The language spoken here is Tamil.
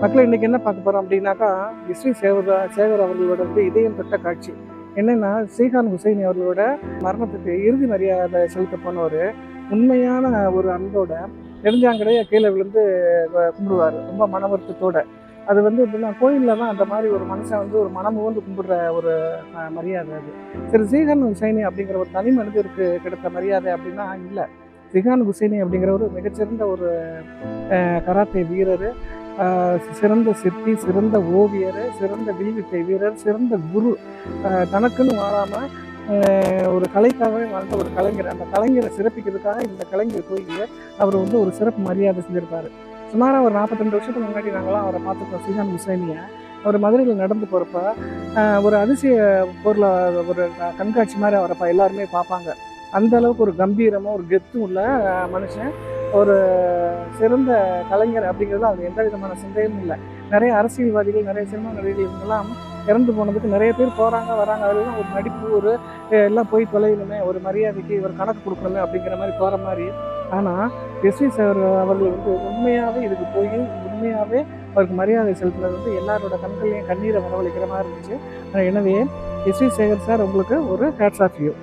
மக்கள் இன்னைக்கு என்ன பார்க்க போறோம் அப்படின்னாக்கா, எஸ்வி சேகர் அவர்களோட இதயம் தொட்ட காட்சி. என்னன்னா, ஸ்ரீகாந்த் ஹுசைனி அவர்களோட மரணத்துக்கு இறுதி மரியாதை செலுத்த போனவரு, உண்மையான ஒரு அன்போட நெடுஞ்சாங்கடைய கீழே விழுந்து கும்பிடுவாரு. ரொம்ப மன வருத்தத்தோட. அது எப்படின்னா, கோயில்ல தான் அந்த மாதிரி ஒரு மனுஷன் ஒரு மனம் உவந்து கும்பிடுற ஒரு மரியாதை அது. சரி, ஸ்ரீகாந்த் ஹுசைனி அப்படிங்கிற ஒரு தனி மனிதருக்கு கிடைத்த மரியாதை அப்படின்னா இல்ல. ஸ்ரீகாந்த் ஹுசைனி அப்படிங்கிற ஒரு மிகச்சிறந்த ஒரு கராத்தே வீரர், சிறந்த சிற்பி, சிறந்த ஓவியர், சிறந்த வில்வித்தை வீரர், சிறந்த குரு. தனக்குன்னு வாழாம ஒரு கலைக்காகவே வாழ்ந்த ஒரு கலைஞர். அந்த கலைஞரை சிறப்பிக்கிறதுக்காக இந்த கலைஞர் கோயிலில் அவர் ஒரு சிறப்பு மரியாதை செஞ்சிருப்பாரு. சுமாராக ஒரு 42 வருஷத்துக்கு முன்னாடி நாங்களாம் அவரை பார்த்துருக்கோம். ஸ்ரீகாந்த் ஹுசைனியை அவர் மதுரையில் நடந்து போகிறப்ப ஒரு அதிசய பொருளை ஒரு கண்காட்சி மாதிரி அவரை எல்லாருமே பார்ப்பாங்க. அந்த அளவுக்கு ஒரு கம்பீரமும் ஒரு கெத்தும் உள்ள மனுஷன், ஒரு சிறந்த கலைஞர் அப்படிங்கிறது அது எந்த விதமான சந்தேகமும் இல்லை. நிறைய அரசியல்வாதிகள், நிறைய சினிமா நடிகர்கள் இவங்கெல்லாம் இறந்து போனதுக்கு நிறைய பேர் போகிறாங்க வராங்க. அதெல்லாம் ஒரு நடிப்பு, ஒரு எல்லாம் போய் தொலையணுமே, ஒரு மரியாதைக்கு இவர் கணக்கு கொடுக்கணுமே அப்படிங்கிற மாதிரி போகிற மாதிரி. ஆனால் எஸ்வி சார் அவர்கள் உண்மையாகவே இதுக்கு போய் உண்மையாகவே அவருக்கு மரியாதை செலுத்துனது எல்லாரோட கண்கள்லையும் கண்ணீரை வரவழைக்கிற மாதிரி இருந்துச்சு. எனவே எஸ்வி சேகர் சார், உங்களுக்கு ஒரு ஹேட்ஸ் ஆஃப் யூ.